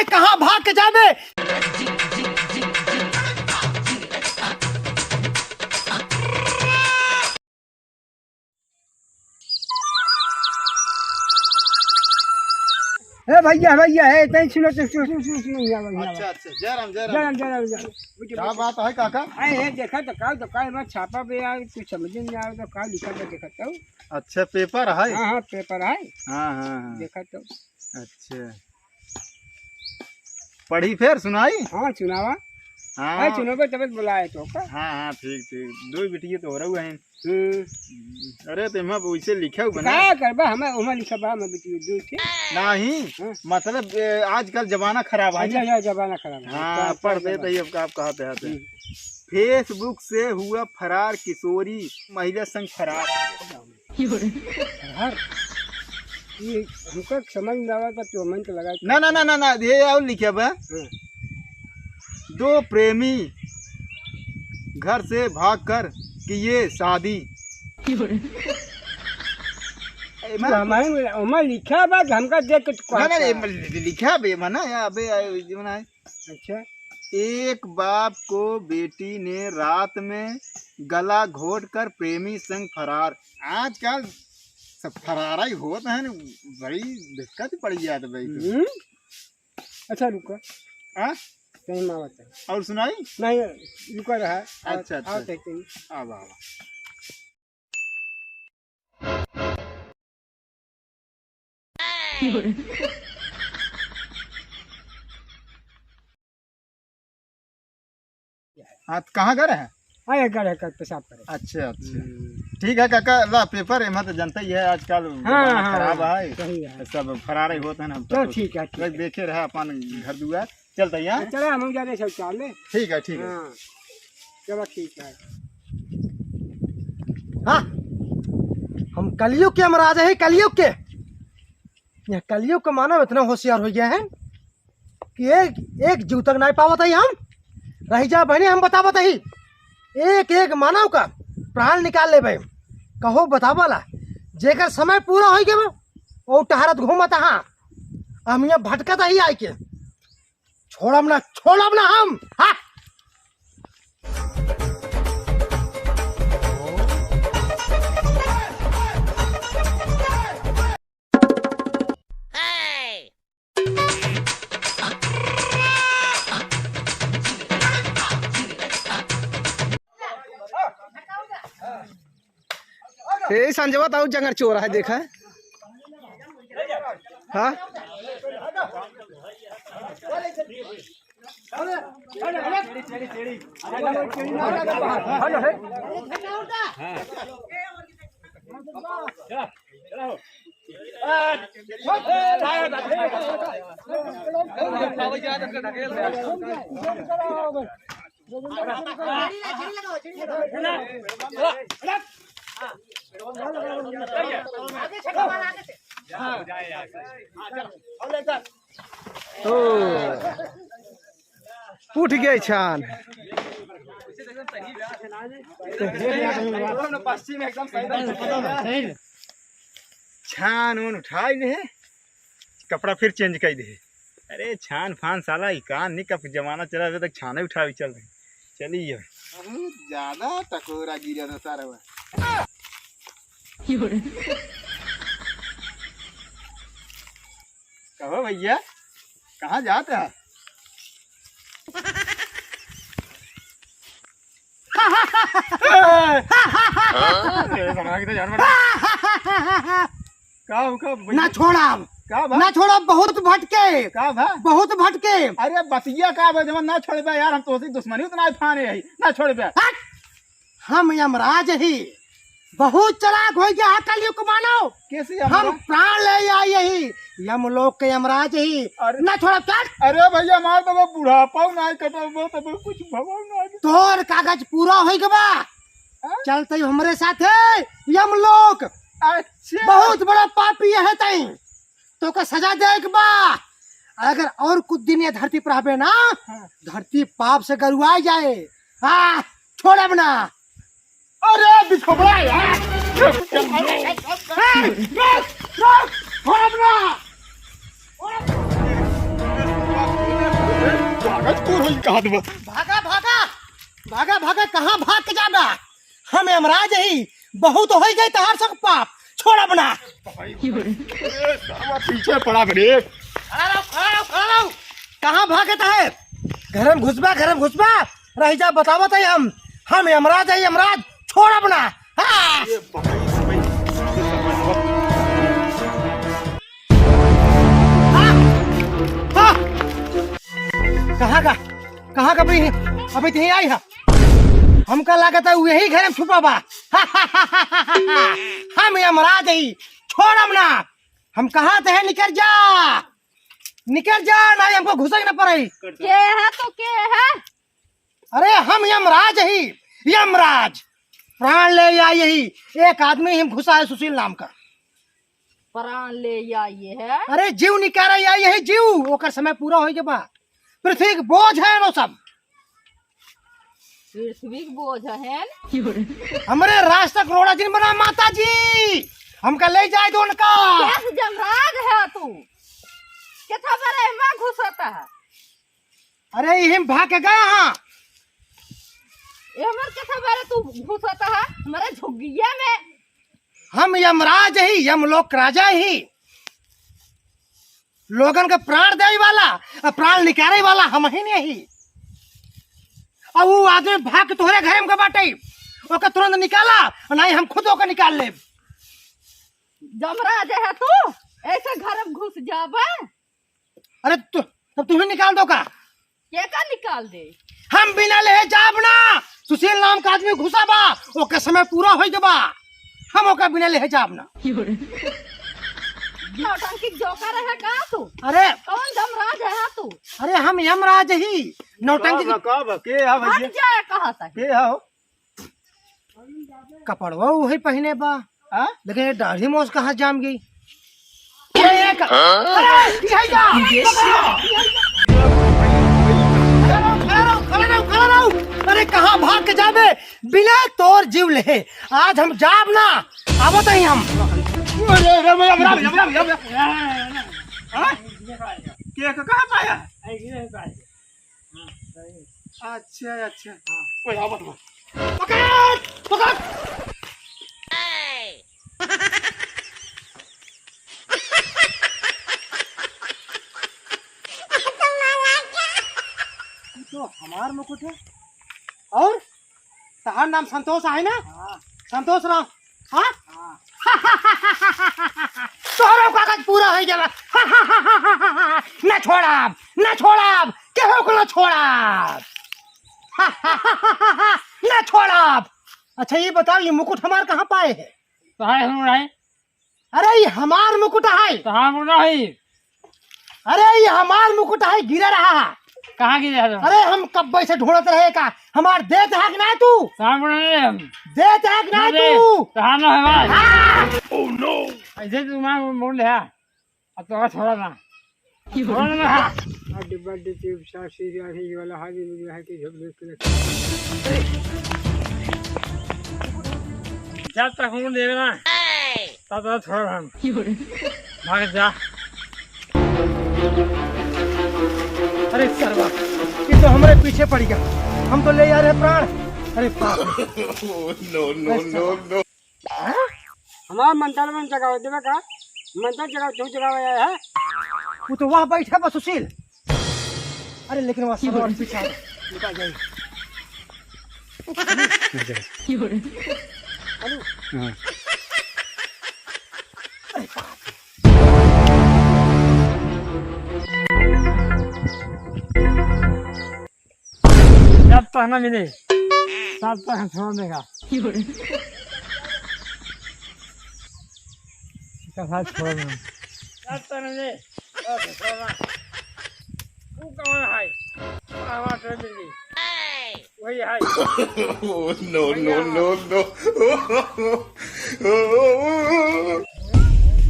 अरे कहाँ भाग के जाबे। भैया भैया है तई सुनो सुनो। अच्छा अच्छा जय राम जय जय राम। राम जय राम। क्या बात है काका? अरे देखा तो का दुकान में छापा पे यार कुछ समझ नहीं आ रहा तो का लिखा था देखा तो। अच्छा पेपर है? हाँ हाँ पेपर है। हाँ हाँ देखा तो। अच्छा पढ़ी फिर सुनाई? हाँ सुनावा। हाँ सुनो पे तब बुलाए तो का। हाँ हाँ ठीक ठीक दो बिटिया तो हो रहा है। अरे तो मैं वैसे लिखा हुआ बना क्या करबा हमें उमा लिखा बा मैं बिटी दो थे नहीं मतलब आजकल जमाना खराब है। अच्छा जमाना खराब है। हाँ पढ़ दे तो ये आप कहते हैं फेसबुक से हुआ फरार किशोरी महिला संग फरार। हर ये हमको समझ में आवा था तो मन तो लगा ना ना ना ना ना ये और लिखे बा दो प्रेमी घर से भागकर किए शादी। हमारे उमा लिखा बा हमका देख के ना ना लिखा बे मना या बे मना है। अच्छा एक बाप को बेटी ने रात में गला घोट कर प्रेमी संग फरार। आजकल सब फरारा ही होता है ना बड़ी दिक्कत पड़ गया था भाई। अच्छा रुको हाँ कहीं माँ बता और सुनाई नहीं रुका रहा। अच्छा अच्छा आओ देखते हैं। आवा आवा हाँ कहाँ घर है? आया कर पेशाब करे। अच्छा अच्छा ठीक है काका ला पेपर है तो जनता ही है आजकल हाँ, खराब है सही है। सब फरार ही होते हैं ना। चल ठीक है बस देखे रहे अपन घर दुआर चलता यहाँ। चलो हम जा रहे शौचालय। ठीक है ठीक है। हाँ चलो ठीक है। हाँ हम कलयुग के महाराज है कलयुग के। यह कलयुग का मानव इतना होशियार हो गया है कि एक जीव तक नहीं पावत है। हम रही जा बहने हम बतावत ही एक एक मानव का प्राण निकाल ले भाई। कहो बतावला जेकर समय पूरा हो गया वो टहरत घूमत। हाँ हम यहाँ भटकत ही आई के छोड़ब ना हम। हाँ संजवा ताऊ जंगर चोर है देखा है। हाँ उठ गए छान छान उन उठाई दे कपड़ा फिर चेंज कर दे। अरे छान फान साला कान नहीं कब जमाना चला अभी तक छाने उठा चल रही चलिए ज्यादा टकोरा गिरा था सारा। कहो भैया कहाँ जाते हैं? ना छोड़ा बहुत भटके बहुत भटके। अरे बतिया का जब ना छोड़ पे यार हम तो दुश्मनी उतना फाने है ना छोड़ पे। हम यमराज ही बहुत चलाक हो गया कलयुग को मानो। कैसे हम प्राण ले आए यही यमलोक के यमराज ही ना छोड़ा क्या। अरे भैया मार तो बुढ़ापा ना कटो तो कुछ भगवान ना तोर कागज पूरा हो गया चलते हमरे साथ यमलोक। अच्छा बहुत बड़ा पापी है तई तो का सजा दे बा। अगर और कुछ दिन ये धरती पर आवे ना धरती पाप से गरुआ जाए। हाँ छोड़े ना। अरे बिछोड़ा यार छोड़े ना। भागा तो होई कहां दबा भागा भागा भागा भागा कहाँ भाग के जाना। हम यमराज ही बहुत हो गई तहार सब पाप छोड़ा बना। साला पीछे पड़ा रे। खड़ा रहो खड़ा रहो खड़ा रहो। कहाँ भागता है? घर में घुसबा रह जा बतावत है हम यमराज है यमराज छोड़ा बना। हाँ। ये भाई समय कहाँ का अभी यही आई है। हमका लागत है यही घर में छुपा बा। हम यमराज ही छोड़म ना। हम कहा थे निकल जा ना हमको घुसे न पड़े। के है तो के है? अरे हम यमराज ही यमराज प्राण ले आई यही एक आदमी हम घुसा है सुशील नाम का। प्राण ले आइए है? अरे जीव निकाल आई यही जीव ओकर समय पूरा हो गया बा। पृथ्वी के बोझ है वो सब। पृथ्वी के बोझ है हमारे रास्ता करोड़ा दिन बना माता जी हमका ले जाए दो उनका। कैसे जमराज है तू? कितना बड़े माँ घुसता है? अरे ये भाग के गया हाँ। ये हमारे कितना बड़े तू घुसता है हमारे झुग्गिया में? हम यमराज ही यमलोक राजा ही लोगन का प्राण दे वाला प्राण निकाले वाला हम ही नहीं। और वो आदमी भाग के तोहरे घर में बाटे ओका तुरंत निकाला नहीं हम खुद ओका निकाल ले। जमराज है तू ऐसे घर में घुस जाबे? अरे तब तुम्हें निकाल दो का। ये का निकाल दे? हम बिना ले जाब ना। सुशील नाम का आदमी घुसा बा ओका समय पूरा हो जबा हम ओका बिना ले जाब ना। नौटंकी जोकर है का तू? अरे कौन जमराज है तू? अरे हम यमराज ही नौटंकी कब के हा हट भैया जाए कहा तक के हा हो कपड़वा वही पहने बा। लेकिन ये दाढ़ी मोस कहाँ जाम गई। अरे कहाँ भाग के जाबे बिना तोर जीव ले। आज हम जाब ना आवत ही हम। के कहां पाया? अच्छा अच्छा ओए आवत पकड़ पकड़। तो हमार मुकुट है और तहार नाम संतोष है ना? संतोष राम। हाँ तोहरो कागज पूरा हो गया। न छोड़ाब केहू को न छोड़ाब न छोड़ाब। अच्छा ये बताओ ये मुकुट हमार कहाँ पाए है? अरे ये हमार मुकुट है। अरे ये हमार मुकुट है गिरा रहा है। कहाँ गिरा? अरे हम कब से ढूंढत रहे का हमार देत है कि नहीं तू? देत है कि नहीं तू? ओह नो ऐसे तू मां बोल रहा अब तो छोड़ा ना डिब्बा डिब्बी सासी राही वाला हाजी मुझे है कि झगड़े के जब तक हम देवे ना तब तक छोड़ा हम भाग जा। अरे सरवा ये तो हमारे पीछे पड़ गया हम तो ले जा रहे प्राण। अरे बाप नो हमारा मंत्र में जगह देवे का मंत्र जगह क्यों जगह आया है? वो तो वहाँ बैठा बस सुशील। अरे लेकिन वहाँ सरवा पीछे निकल जाए। जब तक ना मिले तब तक हम छोड़ देगा। छोड़ देना जब तक ना मिले छोड़ना। तू कौन है? आवाज कर दिल्ली वही है। नो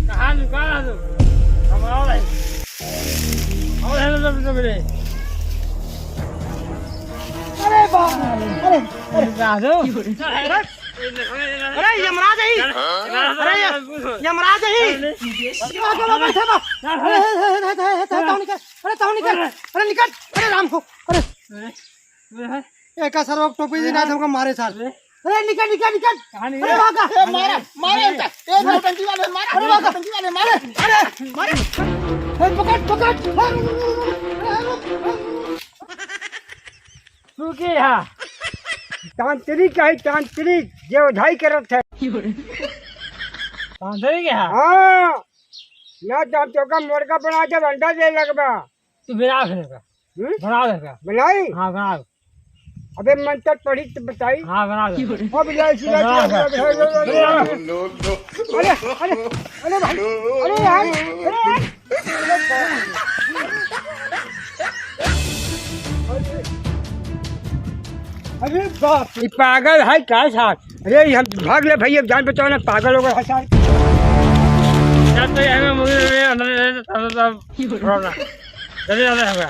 कहाँ निकाला तू? हम और है तो मिले। अरे बाप अरे अरे अरे यमराज है अरे यमराज है अरे निकल अरे राम को अरे एक सर टोपी देना हमको मारे साल अरे निकल निकल निकल अरे भागा मारा मारे ए नौटंकी वाले मारा अरे भागा नौटंकी वाले मारे अरे मारे पकड़ पकड़ तू के यहाँ तांत्रिक है तांत्रिक जो उधाई करत है तांत्रिक है हाँ मैं तब तो का मुर्गा बना के अंडा दे लगवा तू बना देगा बना देगा बनाई हाँ बना दो अबे मंत्र पढ़ी तो बताई हाँ बना दो अब अरे अरे अरे भाई अरे यार अरे बाप ये पागल है क्या साथ अरे हम भाग ले भाई अब जान बचाओ ना पागल हो गए साथ तो ये हमें मुझे अंदर तब प्रॉब्लम जल्दी होगा